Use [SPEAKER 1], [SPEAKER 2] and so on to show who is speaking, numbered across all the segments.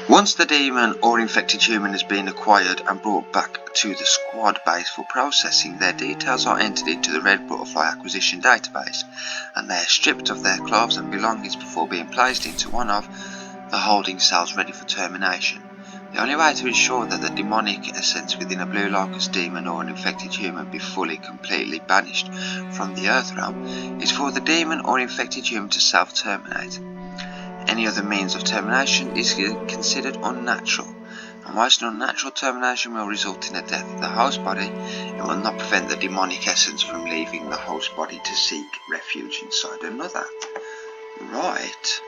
[SPEAKER 1] Once the demon or infected human has been acquired and brought back to the squad base for processing, their details are entered into the Red Butterfly Acquisition Database, and they are stripped of their clothes and belongings before being placed into one of the holding cells ready for termination. The only way to ensure that the demonic essence within a blue locust demon or an infected human be fully, completely banished from the Earth realm is for the demon or infected human to self-terminate. Any other means of termination is considered unnatural, and whilst an unnatural termination will result in the death of the host body, it will not prevent the demonic essence from leaving the host body to seek refuge inside another. Right.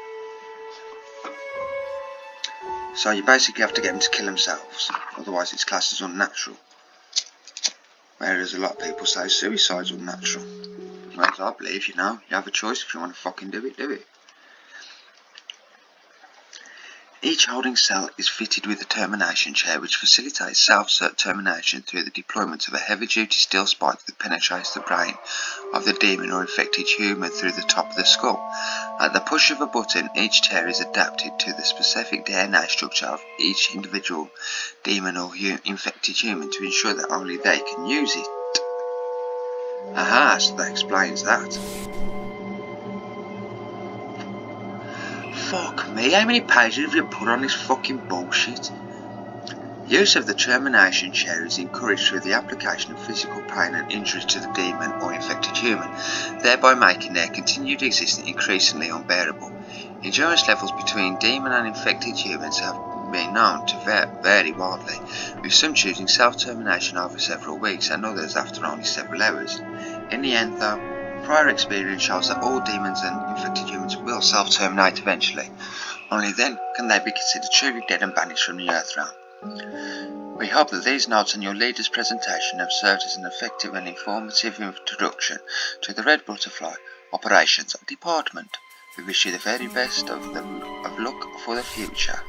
[SPEAKER 1] So you basically have to get them to kill themselves, otherwise it's classed as unnatural. Whereas a lot of people say suicide's unnatural. Whereas I believe, you have a choice. If you want to fucking do it, do it. Each holding cell is fitted with a termination chair which facilitates self-termination through the deployment of a heavy-duty steel spike that penetrates the brain of the demon or infected human through the top of the skull. At the push of a button, each chair is adapted to the specific DNA structure of each individual demon or infected human to ensure that only they can use it. Aha, so that explains that. Fuck me, how many pages have you put on this fucking bullshit? Use of the termination chair is encouraged through the application of physical pain and injury to the demon or infected human, thereby making their continued existence increasingly unbearable. Endurance levels between demon and infected humans have been known to vary wildly, with some choosing self-termination over several weeks and others after only several hours. In the end though, prior experience shows that all demons and infected humans will self-terminate eventually. Only then can they be considered truly dead and banished from the Earth realm. We hope that these notes and your leader's presentation have served as an effective and informative introduction to the Red Butterfly Operations Department. We wish you the very best of luck for the future.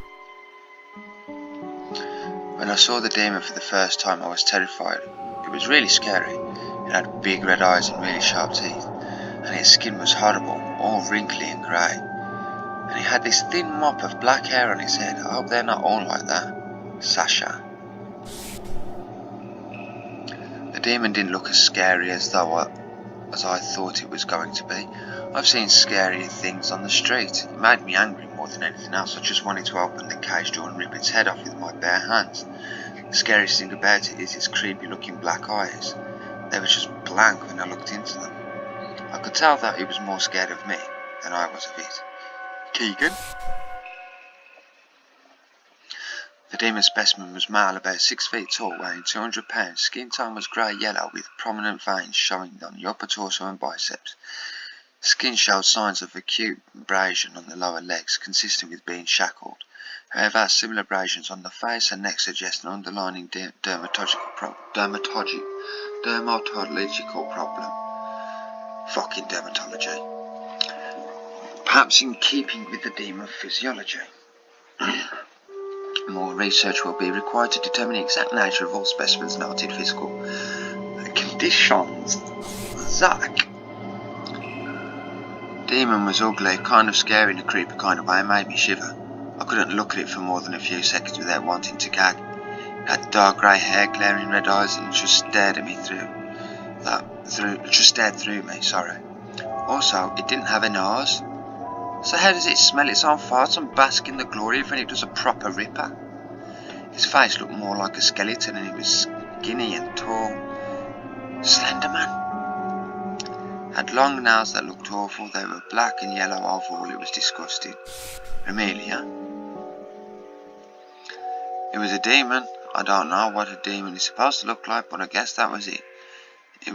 [SPEAKER 1] When I saw the demon for the first time, I was terrified. It was really scary. It had big red eyes and really sharp teeth, and its skin was horrible, all wrinkly and grey. And he had this thin mop of black hair on his head. I hope they're not all like that. Sasha. The demon didn't look as scary as I thought it was going to be. I've seen scarier things on the street. It made me angry more than anything else. I just wanted to open the cage door and rip its head off with my bare hands. The scariest thing about it is its creepy looking black eyes. They were just blank when I looked into them. I could tell that it was more scared of me than I was of it. Keegan? The demon specimen was male, about 6 feet tall, weighing 200 pounds. Skin tone was grey-yellow with prominent veins showing on the upper torso and biceps. Skin showed signs of acute abrasion on the lower legs, consistent with being shackled. However, similar abrasions on the face and neck suggest an underlying dermatological problem. Fucking dermatology. Perhaps in keeping with the demon physiology. More research will be required to determine the exact nature of all specimens' noted physical conditions. Zach. Demon was ugly, kind of scary in a creepy kind of way, and made me shiver. I couldn't look at it for more than a few seconds without wanting to gag. It had dark grey hair, glaring red eyes, and just stared through me. Also, it didn't have a nose. So how does it smell its own farts and bask in the glory of when it does a proper ripper? His face looked more like a skeleton, and he was skinny and tall. Slenderman. Had long nails that looked awful. They were black and yellow overall. It was disgusting. Amelia. It was a demon. I don't know what a demon is supposed to look like, but I guess that was it. It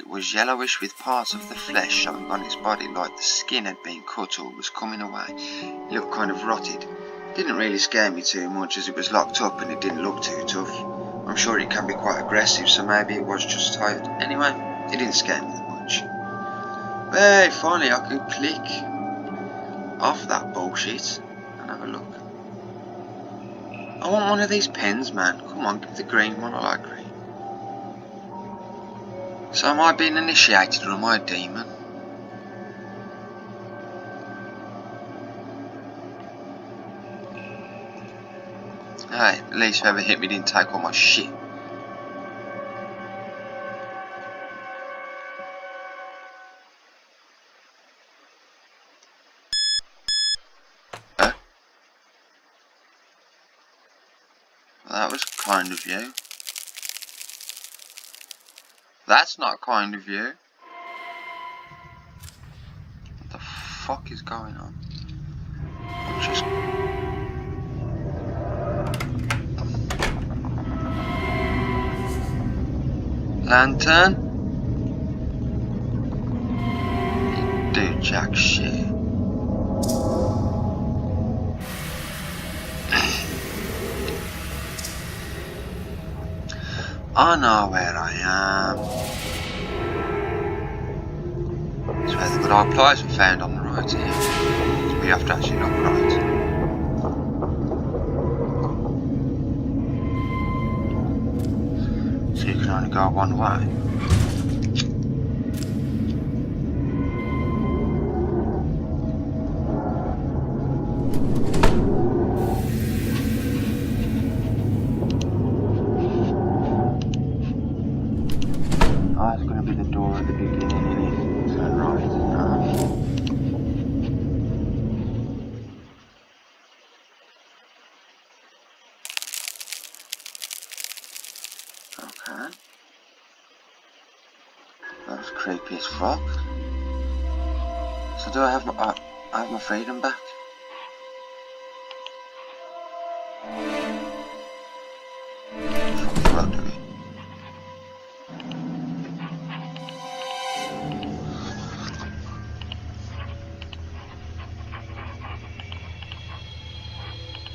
[SPEAKER 1] was yellowish with parts of the flesh showing on its body, like the skin had been cut or was coming away. It looked kind of rotted. It didn't really scare me too much as it was locked up and it didn't look too tough. I'm sure it can be quite aggressive, so maybe it was just tired. Anyway, it didn't scare me that much. Hey, finally I can click off that bullshit and have a look. I want one of these pens, man. Come on, give the green one. I like green. So am I being initiated or am I a demon? Hey, at least whoever hit me didn't take all my shit. Well, that was kind of you. That's not kind of you. What the fuck is going on? Just... Lantern? You do jack shit. I know where I am. It's where the good old pliers were found on the right here. So we have to actually look right. So you can only go one way. Oh, it's going to be the door at the beginning, isn't it? Turn right. Okay. That was creepy as fuck. So do I have my freedom back? Fuck, well, do we?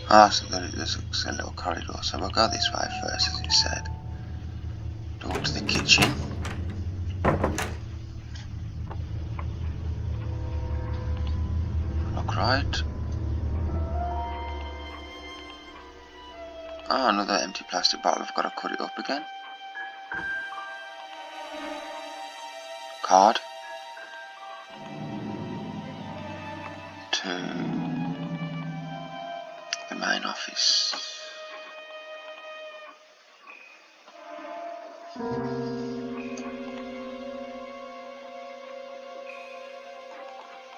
[SPEAKER 1] Ah, so there's a little corridor, so we'll go this way first, as you said. Door to the kitchen. Look right. Oh, another empty plastic bottle. I've got to cut it up again. Card. To the main office.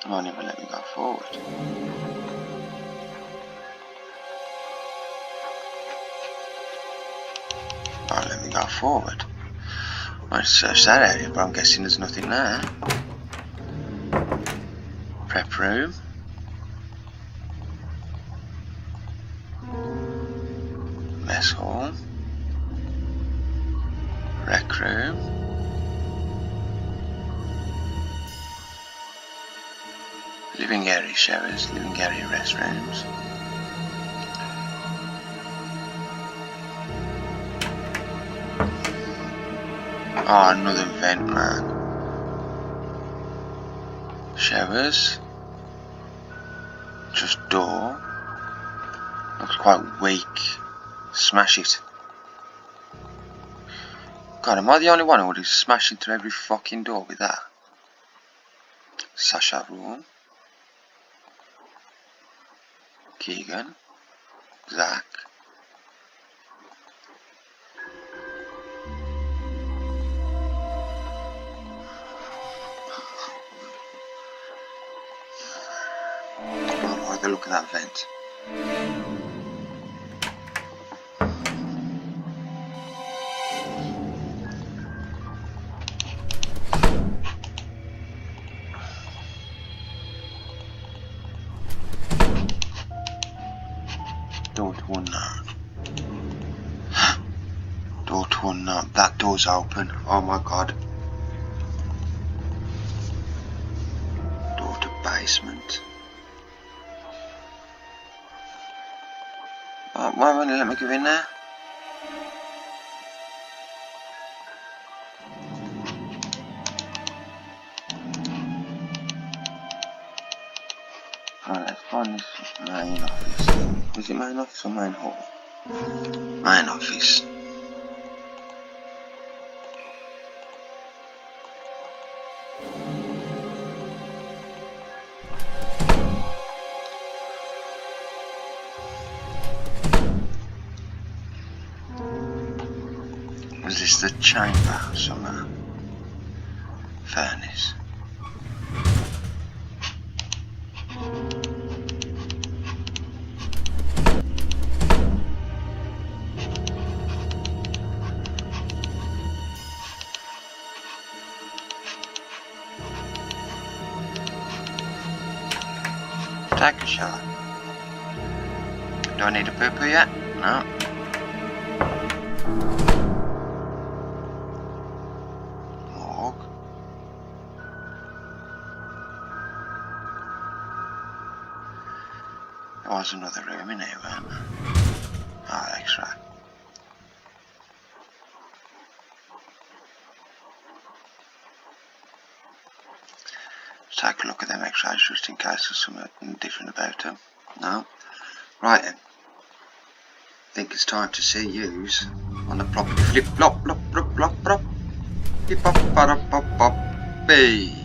[SPEAKER 1] It won't even let me go forward. Won't let me go forward. I might search that area, but I'm guessing there's nothing there. Prep room. Mess hall. Rec room. Living area showers, living area restrooms. Oh, another vent, man. Showers. Just door. Looks quite weak. Smash it. God, am I the only one who would be smashing through every fucking door with that? Sasha room. Keegan. Zach. Oh, look at that vent. Door to unknown. Door to unknown. That door's open. Oh my god. Door to basement. Oh, why won't you let me go in there? Alright, let's find this main office. Is it main office or main hall? Main office. Is this the chamber somewhere? Furnace. Take a shower. Do I need a poo-poo yet? No. Morgue. There was another room in here, wasn't there? Oh, X-ray. Take a look at them X-rays just in case there's something different about them. No? Right then. I think it's time to see yous on the property. Flip flop flop flop flop flop. Hip hop pop pop pop. Hey.